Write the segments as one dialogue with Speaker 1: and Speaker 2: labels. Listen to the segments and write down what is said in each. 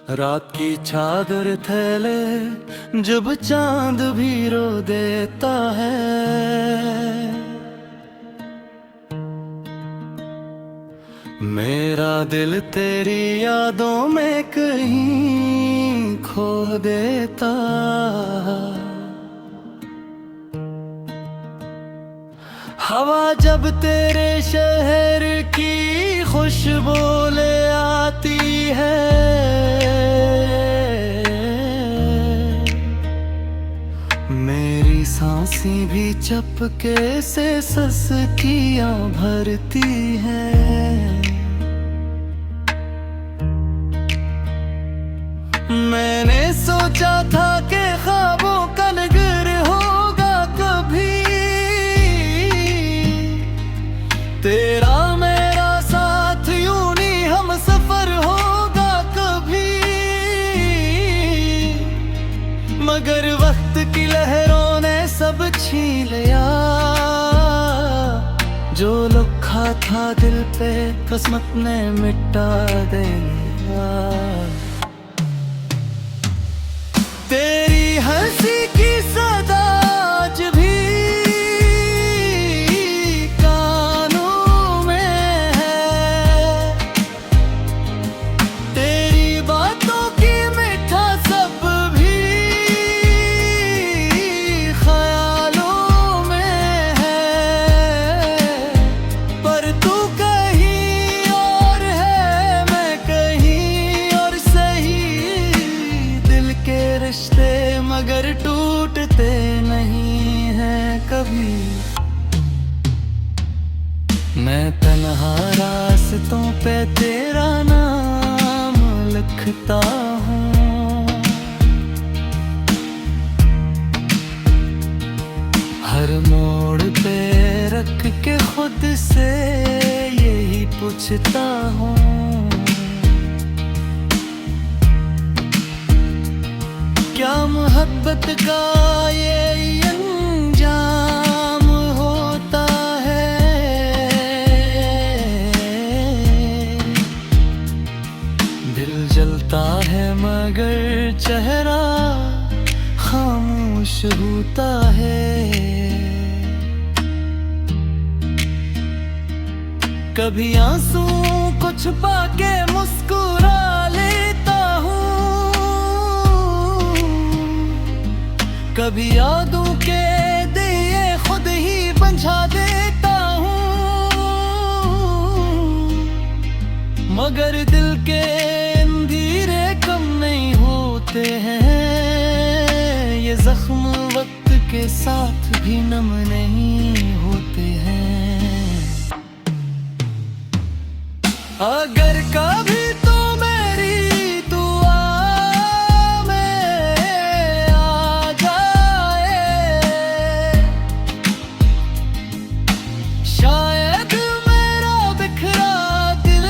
Speaker 1: रात की चादर थैले जब चांद भी रो देता है। मेरा दिल तेरी यादों में कहीं खो देता। हवा जब तेरे शहर की खुशबू ले आती है, मेरी सांसें भी चपके से सस्कियां भरती हैं। मैंने सोचा था कि ख्वाबों का नगर होगा कभी, तेरा मेरा साथ यूं नहीं हम सफर होगा कभी। मगर वक्त की लहरों ने सब छीन लिया, जो लिखा था दिल पे किस्मत ने मिटा दिया। तेरी हंसी की सदा आज भी कानों में है, तेरी बातों की मीठा सब भी ख्यालों में है। पर तू कहीं और है, मैं कहीं और सही। दिल के रिश्ते मगर टूटते नहीं हैं कभी। मैं तन्हा रास्तों पे तेरा नाम लिखता हूँ, हर मोड़ पे रख के खुद से यही पूछता हूँ। क्या मोहब्बत का ये अंजाम होता है? दिल जलता है मगर चेहरा खामोश होता है। कभी आंसू को छुपा के मुस्कुरा लेता हूँ, कभी यादों के दिए खुद ही बुझा देता हूँ। मगर दिल के अंधेरे कम नहीं होते हैं, ये जख्म वक्त के साथ भी नम नहीं होते हैं। अगर कभी तो मेरी दुआ में आ जाए, शायद मेरा बिखरा दिल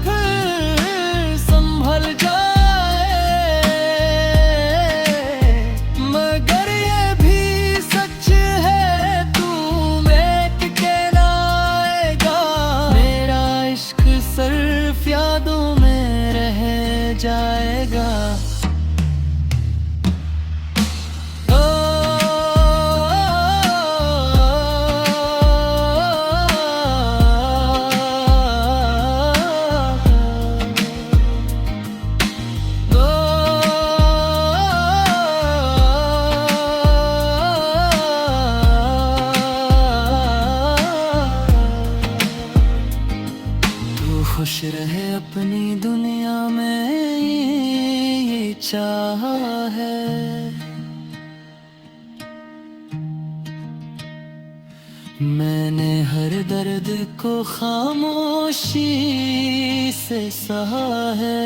Speaker 1: फिर संभल जाए। मगर ये भी सच है तू मेट के ना आएगा, मेरा इश्क सिर्फ यादों में रह जाएगा। तू खुश रहे अपनी दुनिया में, ये चाह है। मैंने हर दर्द को खामोशी से सहा है।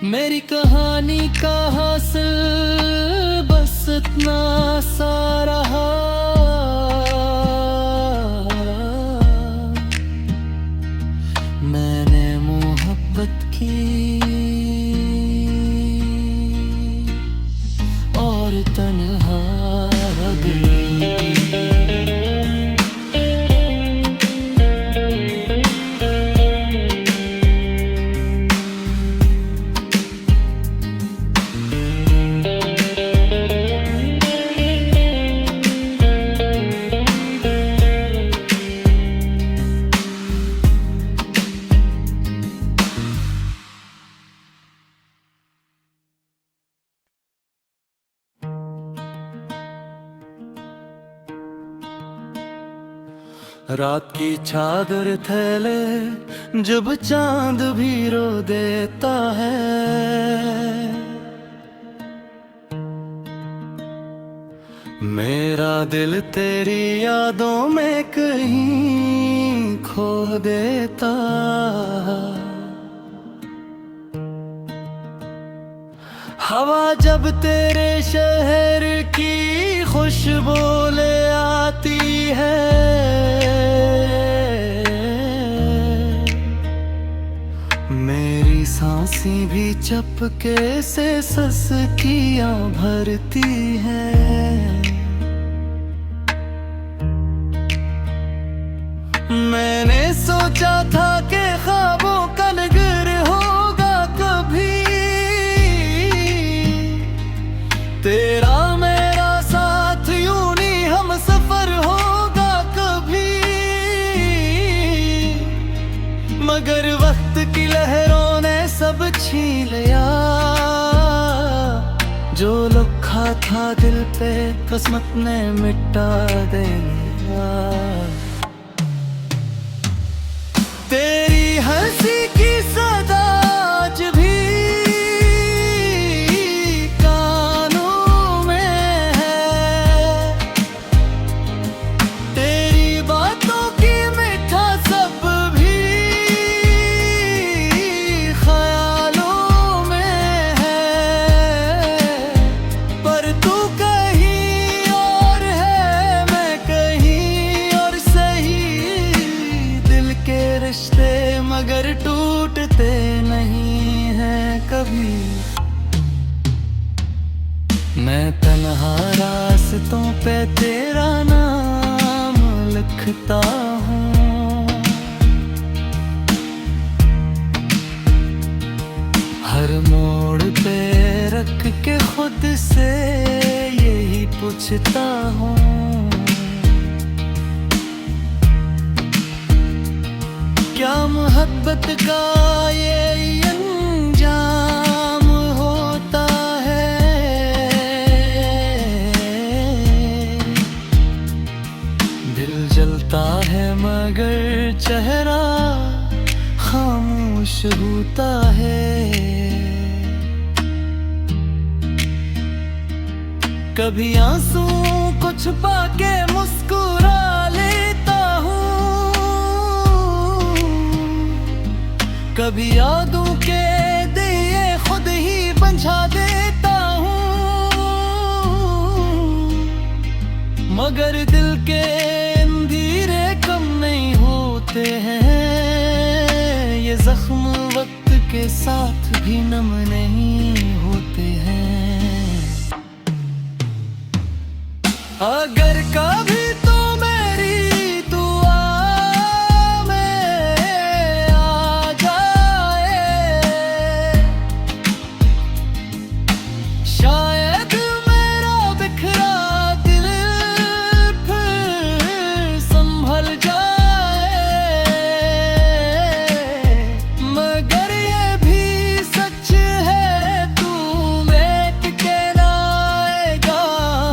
Speaker 1: मेरी कहानी का हासिल बस इतना सा रहा, मैंने मोहब्बत की और तन्हा गई। रात की चादर थैले जब चांद भी रो देता है। मेरा दिल तेरी यादों में कहीं खो देता। हवा जब तेरे शहर की खुशबू ले आती है, मेरी सांसें भी चपके से ससकियां भरती हैं। मैंने सोचा था कि ख्वाबों का नगर होगा कभी, तेरा मेरा साथ यूं नहीं हम सफर होगा कभी। मगर वक्त की लहरों ने सब छीन लिया, जो लिखा था दिल पे किस्मत ने मिटा दिया। तेरी हंसी की सदा आज भी कानों में है, तेरी बातों की मीठा सब भी ख्यालों में है। पर तू कहीं और है, मैं कहीं और सही, दिल के रिश्ते मगर टूटते नहीं हैं कभी। मैं तन्हा रास्तों पे तेरा नाम लिखता हूँ, हर मोड़ पे रख के खुद से यही पूछता हूँ। क्या मोहब्बत का ये अंजाम होता है? दिल जलता है मगर चेहरा खामोश होता है। कभी आंसू को छुपा के मुस्कुरा लेता हूँ, कभी यादों के दिए खुद ही बुझा देता हूँ। मगर दिल के अंधेरे कम नहीं होते हैं, ये जख्म वक्त के साथ भी नम नहीं होते हैं। अगर कभी तो मेरी दुआ में आ जाए, शायद मेरा बिखरा दिल फिर संभल जाए। मगर ये भी सच है तू मिट के ना आएगा,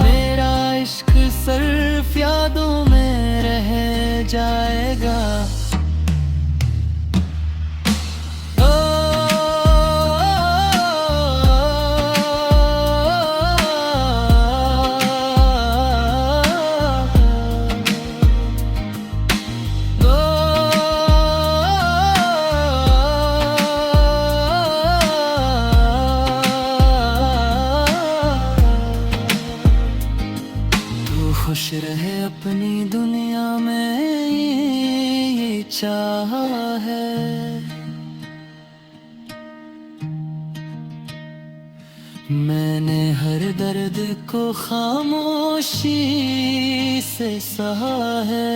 Speaker 1: मेरा इश्क सिर्फ यादों में रह जाएगा। खुश रहे अपनी दुनिया में ये चाह है। मैंने हर दर्द को खामोशी से सहा है।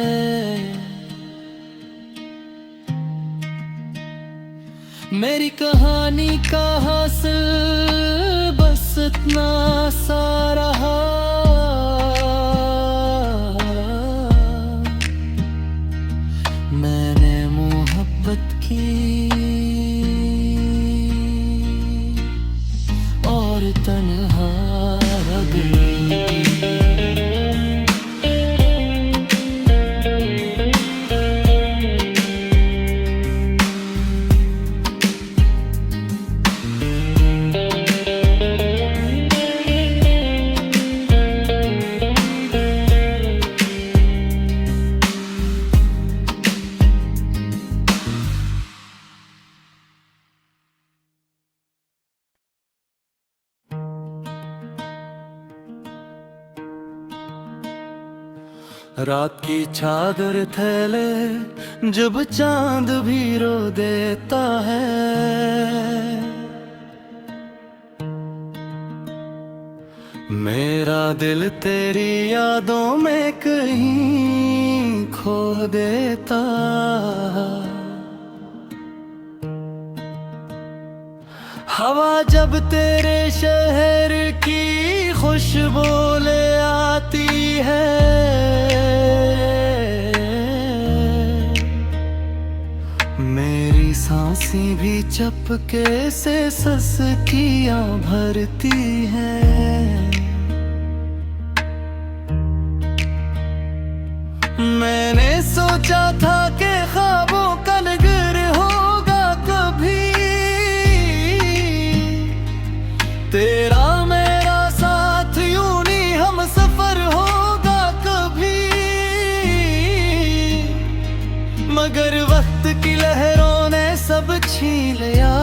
Speaker 1: मेरी कहानी का हासिल बस इतना सा रहा, मैंने मोहब्बत की और तन्हा रह गई। रात की चादर थैले जब चांद भी रो देता है, मेरा दिल तेरी यादों में कहीं खो देता। हवा जब तेरे शहर की खुशबू ले आती है, मेरी सांसें भी चपके से ससकियां भरती हैं। मैंने सोचा था कि ख्वाबों का नगर होगा कभी, तेरा मेरा साथ यूं नहीं हम सफर होगा कभी। मगर वक्त की लहरों ने सब छीन लिया,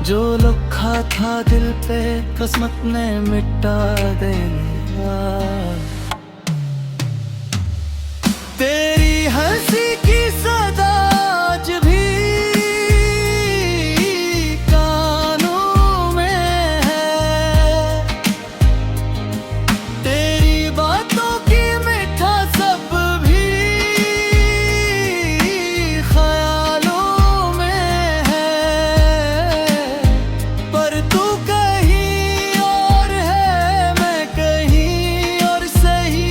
Speaker 1: जो लिखा था दिल पे किस्मत ने मिटा दिया। तेरी हंसी की सदा आज भी कानों में है, तेरी बातों की मीठा सब भी ख्यालों में है। पर तू कहीं और है, मैं कहीं और सही,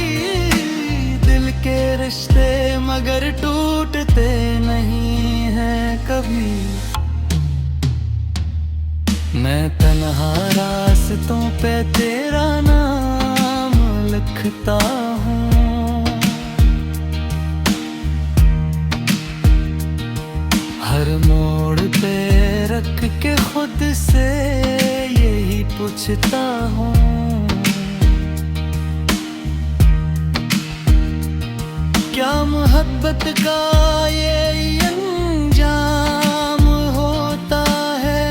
Speaker 1: दिल के रिश्ते मगर टूटते नहीं हैं कभी। मैं तन्हा रास्तों पे तेरा नाम लिखता हूँ, हर मोड़ पे रख के खुद से यही पूछता हूँ, क्या मोहब्बत का ये अंजाम होता है।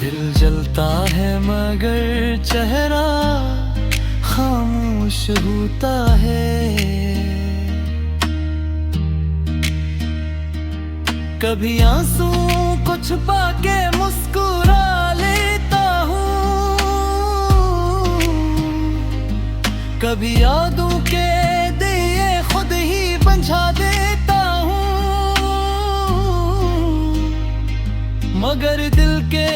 Speaker 1: दिल जलता है मगर चेहरा खामोश होता है। कभी आंसू को छुपा के मुस्कुरा लेता हूँ, कभी यादों के दिए खुद ही बुझा देता हूँ। मगर दिल के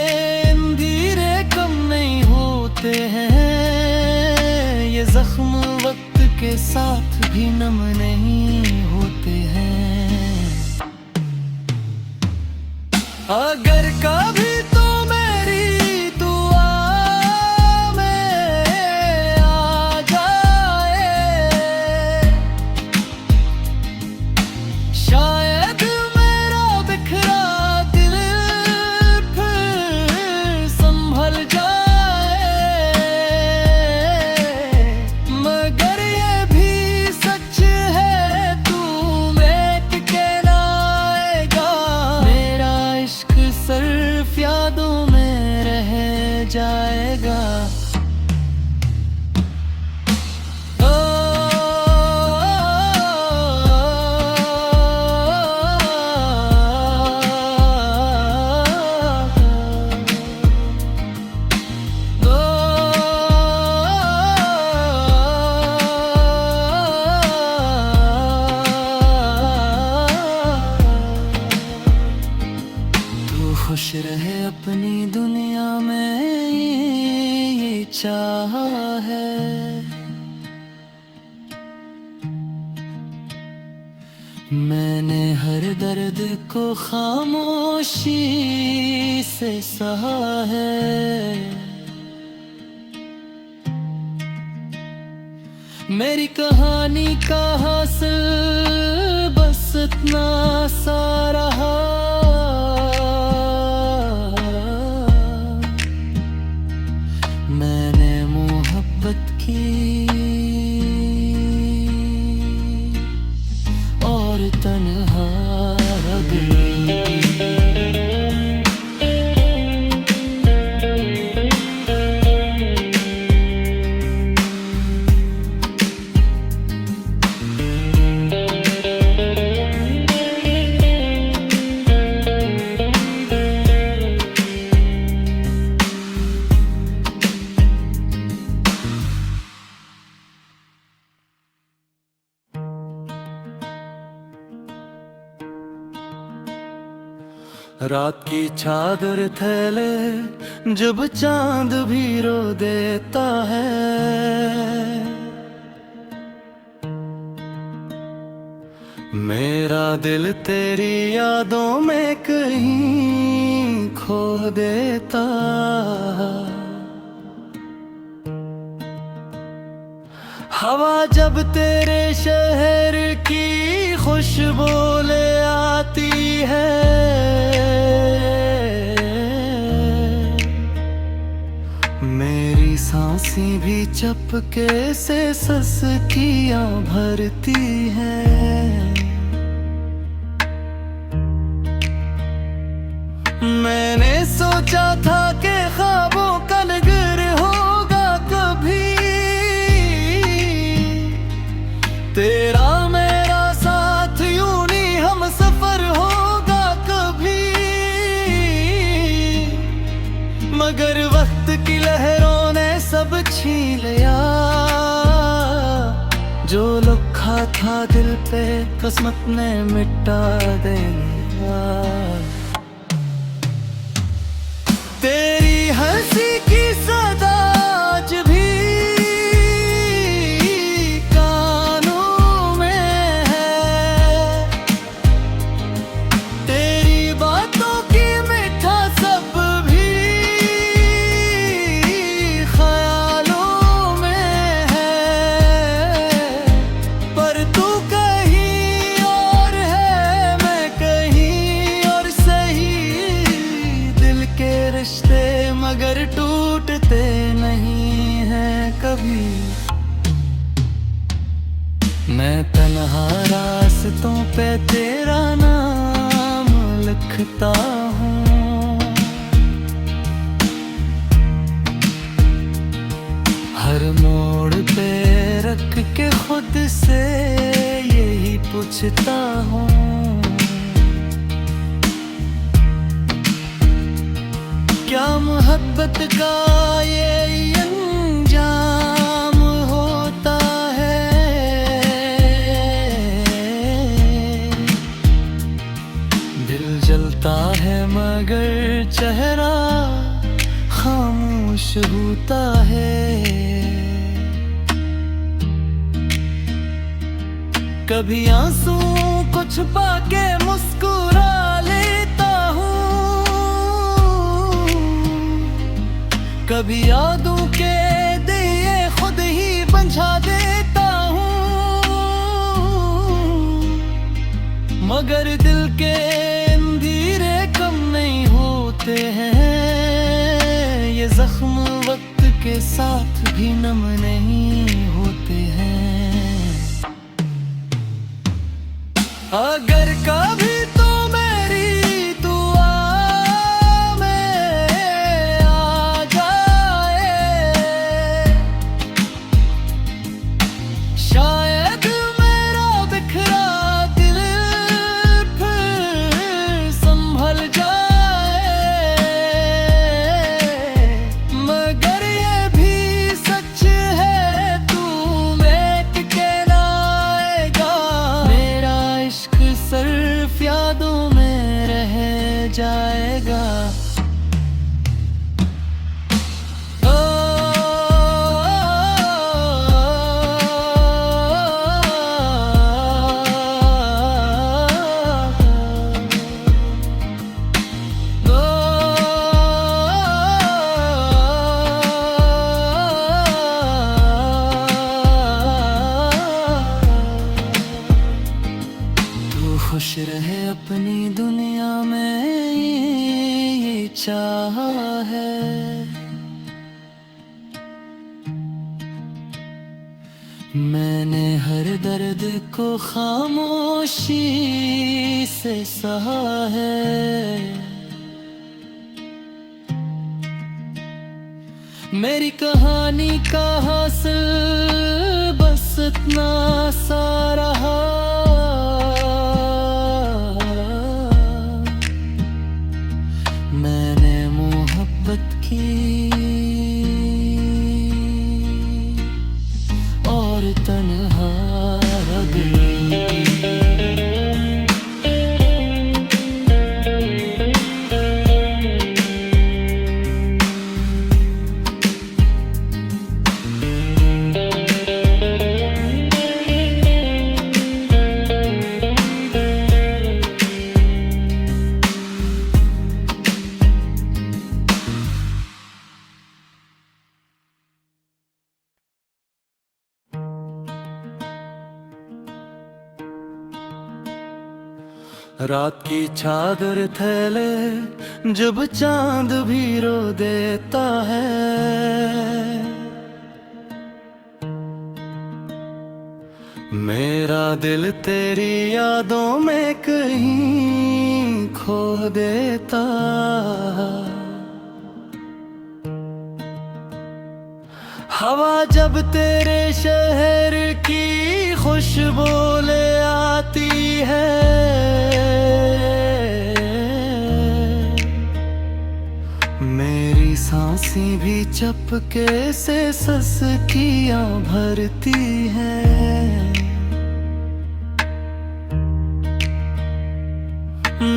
Speaker 1: अंधेरे कम नहीं होते हैं, ये जख्म वक्त के साथ भी नम नहीं होते हैं। अगर कभी तो मेरी दुआ में आ जाए, शायद मेरा बिखरा दिल फिर संभल जाए। मगर ये भी सच है तू मिट के ना आएगा, मेरा इश्क सिर्फ यादों में रह जाएगा। खुश रहे अपनी दुनिया में ये चाह है। मैंने हर दर्द को खामोशी से सहा है। मेरी कहानी का हासिल बस इतना सा रहा, मैंने मोहब्बत की और तन्हा गई। रात की चादर थैले जब चांद भी रो देता है, मेरा दिल तेरी यादों में कहीं खो देता। हवा जब तेरे शहर की खुशबू ले आती है, मेरी सांसें भी चपके से सस्कियां भरती हैं। मैंने सोचा था कि ख्वाबों का नगर होगा कभी, तेरा मेरा साथ यूं नहीं हम सफर होगा कभी, मगर वक्त की लहरों ने सब छीन लिया, जो लिखा था दिल पे किस्मत ने मिटा दिया। तेरी हंसी की सदा आज भी कानों में है, तेरी बातों की मीठा सब भी ख्यालों में है, पर तू कहीं और है मैं कहीं और सही, दिल के रिश्ते मगर टूटते नहीं हैं कभी। मैं तन्हा रास्तों पे तेरा नाम लिखता हूँ, हर मोड़ पे रख के खुद से यही पूछता हूँ, क्या मोहब्बत का ये अंजाम होता है। दिल जलता है मगर चेहरा खामोश होता है, कभी आंसू को छुपा के मुस्कुरा लेता हूँ, कभी यादों के दिए खुद ही बुझा देता हूँ, मगर दिल के अंधेरे कम नहीं होते हैं, ये जख्म वक्त के साथ भी नम नहीं होते हैं। अगर कभी तो मेरी दुआ में आ जाए, शायद मेरा बिखरा दिल फिर संभल जाए, मगर ये भी सच है तू में के ना आएगा, मेरा इश्क सिर्फ यादों में रह जाएगा। खुश रहे अपनी दुनिया में ये चाह है, मैंने हर दर्द को खामोशी से सहा है, मेरी कहानी का हासिल बस इतना सा रहा, मैंने मोहब्बत की और तन्हा रह गई। रात की चादर थैले जब चांद भी रो देता है। मेरा दिल तेरी यादों में कहीं खो देता। हवा जब तेरे शहर की खुशबू ले आती है, मेरी सांसें भी चपके से सस्कियां भरती हैं।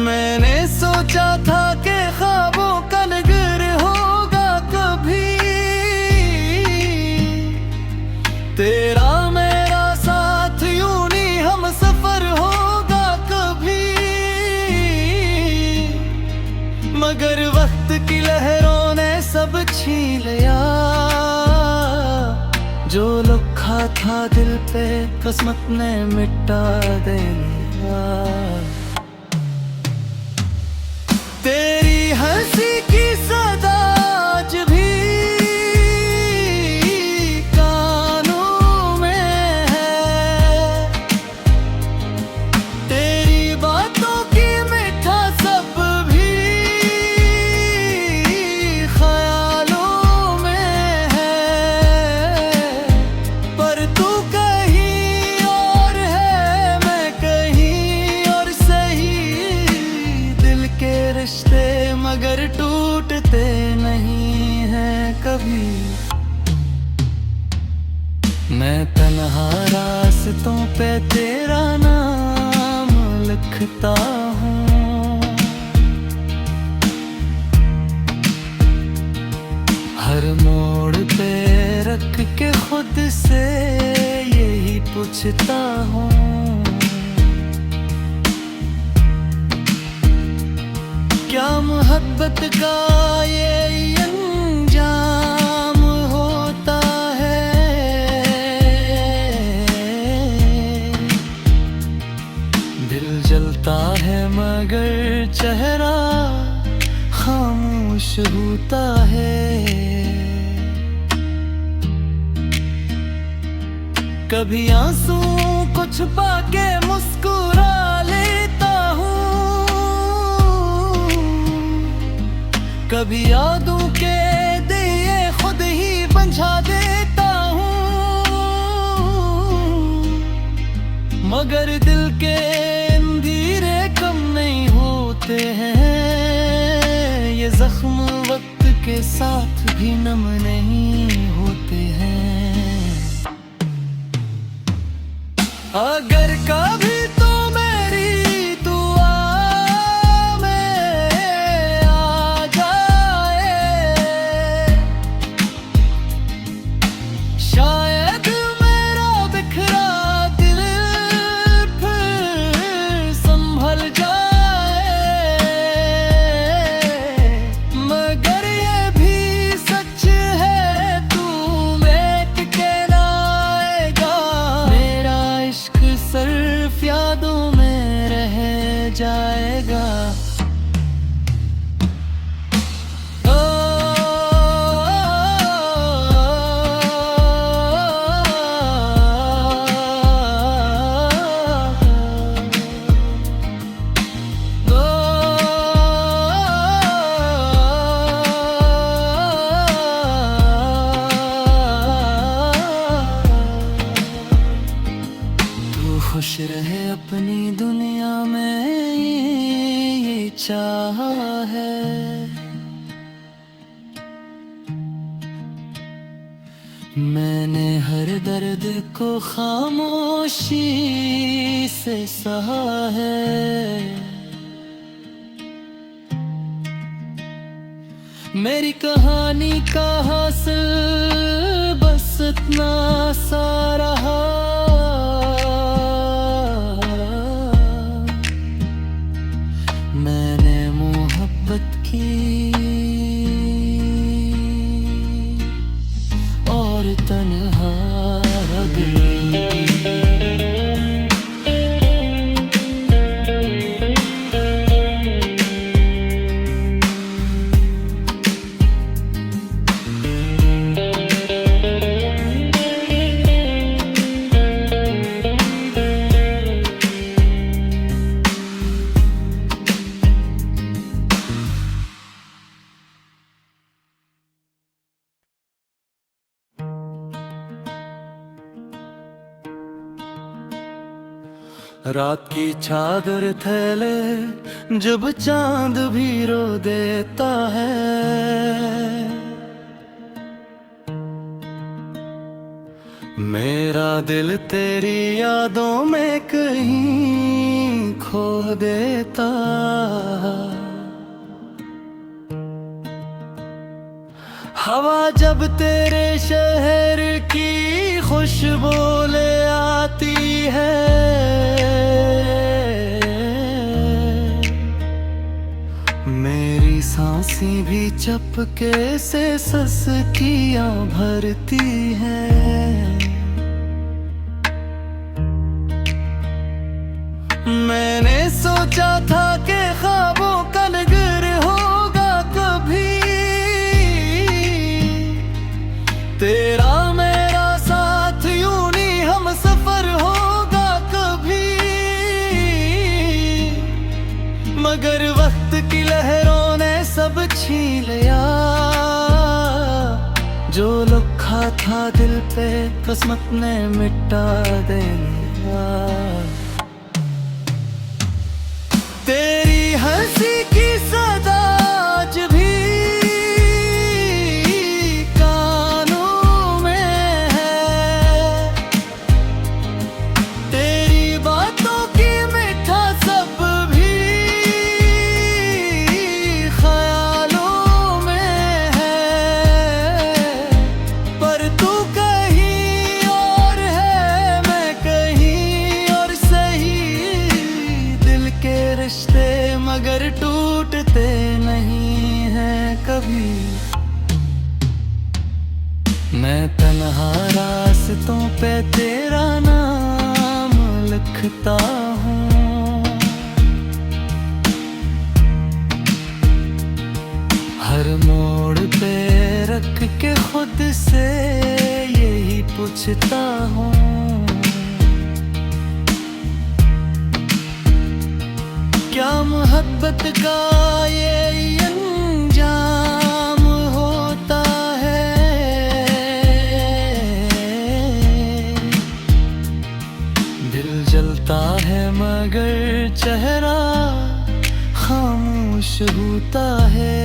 Speaker 1: मैंने सोचा था कि ख्वाबों का नगर होगा कभी, तेरा मेरा साथ यूं नहीं हम सफर होगा कभी। मगर वक्त की लहरों ने सब छीन लिया, जो लिखा था दिल पे किस्मत ने मिटा दिया। तेरी हंसी की सदा आज भी कानों में है, तेरी बातों की मीठा सब भी ख्यालों में है। पर तू कहीं और है, मैं कहीं और सही, दिल के रिश्ते मगर टूटते नहीं हैं कभी। मैं तन्हा रास्तों पे तेरा नाम लिखता हूँ, हर मोड़ पे रख के खुद से यही पूछता हूँ। क्या मोहब्बत का ये अंजाम होता है? दिल जलता है मगर चेहरा खामोश होता है। कभी आंसू को छुपा के मुस्कुरा लेता हूँ, कभी यादों के दिए खुद ही बंझा देता हूँ। मगर दिल के अंधेरे कम नहीं होते हैं, ये जख्म वक्त के साथ भी नम नहीं होते हैं। अगर कभी तो मेरी दुआ में आ जाए, शायद मेरा बिखरा दिल फिर संभल जाए। मगर ये भी सच है तू में के ना आएगा, मेरा इश्क सिर्फ यादों में रह जाएगा। खुश रहे अपनी दुनिया में ये चाह है। मैंने हर दर्द को खामोशी से सहा है। मेरी कहानी का हासिल बस इतना सा रहा, मैंने मोहब्बत की और तन्हा दिल। रात की चादर थैले जब चांद भी रो देता है। मेरा दिल तेरी यादों में कहीं खो देता। हवा जब तेरे शहर की खुशबू ले आती है, मेरी सांसें भी चपके से ससकियां भरती हैं। मैंने सोचा था कि ख्वाबों का नगर होगा कभी, तेरा मेरा साथ यूं नहीं हम सफर होगा कभी। मगर वक्त की लहरों ने सब छीन लिया, जो लिखा था दिल पे किस्मत ने मिटा दिया। तेरी हंसी की सदा आज भी कानों में है, तेरी बातों की मीठा सब भी ख्यालों में है। पर तू कहीं और है, मैं कहीं और सही, दिल के रिश्ते मगर टूटते नहीं हैं कभी। मैं तन्हा रास्तों पे तेरा नाम लिखता हूँ, हर मोड़ पे रख के खुद से यही पूछता हूँ। क्या मोहब्बत का ये अंजाम होता है? दिल जलता है मगर चेहरा खामोश होता है।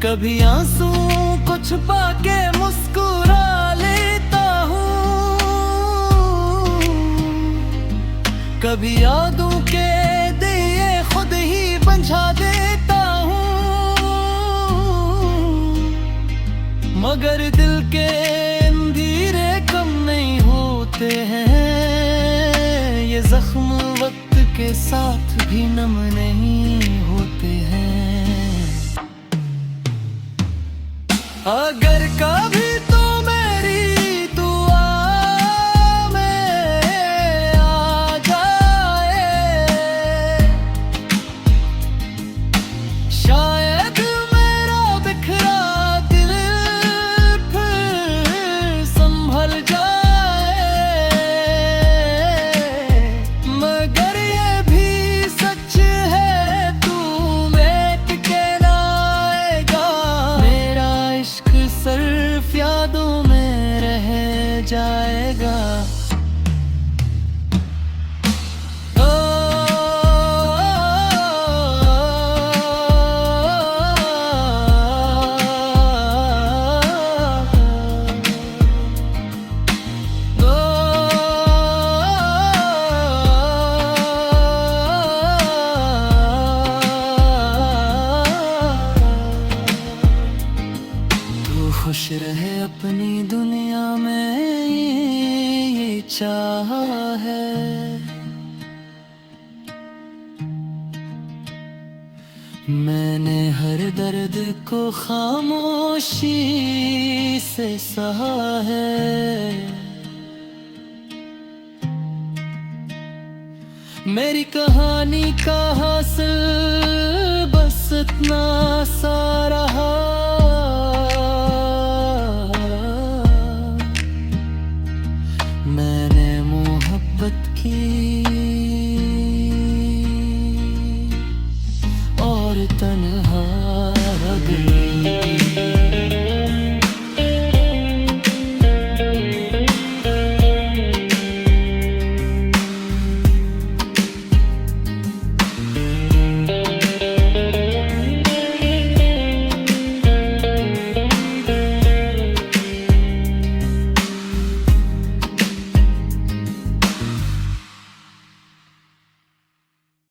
Speaker 1: कभी आंसू को छुपा के मुस्कुरा लेता हूँ, कभी यादों के दिए खुद ही बुझा देता हूँ। मगर दिल के अंधेरे कम नहीं होते हैं, ये जख्म वक्त के साथ भी नम नहीं होते हैं। अगर कभी तो मेरी दुआ में आ जाए, शायद मेरा बिखरा दिल फिर संभल जाए। मगर ये भी सच है, तू मेट के लाएगा, मेरा इश्क सिर्फ यादों में रह जाएगा। खुश रहे अपनी दुनिया में, ये चाह है। मैंने हर दर्द को खामोशी से सहा है। मेरी कहानी का हासिल बस इतना सा रहा, मैंने मोहब्बत की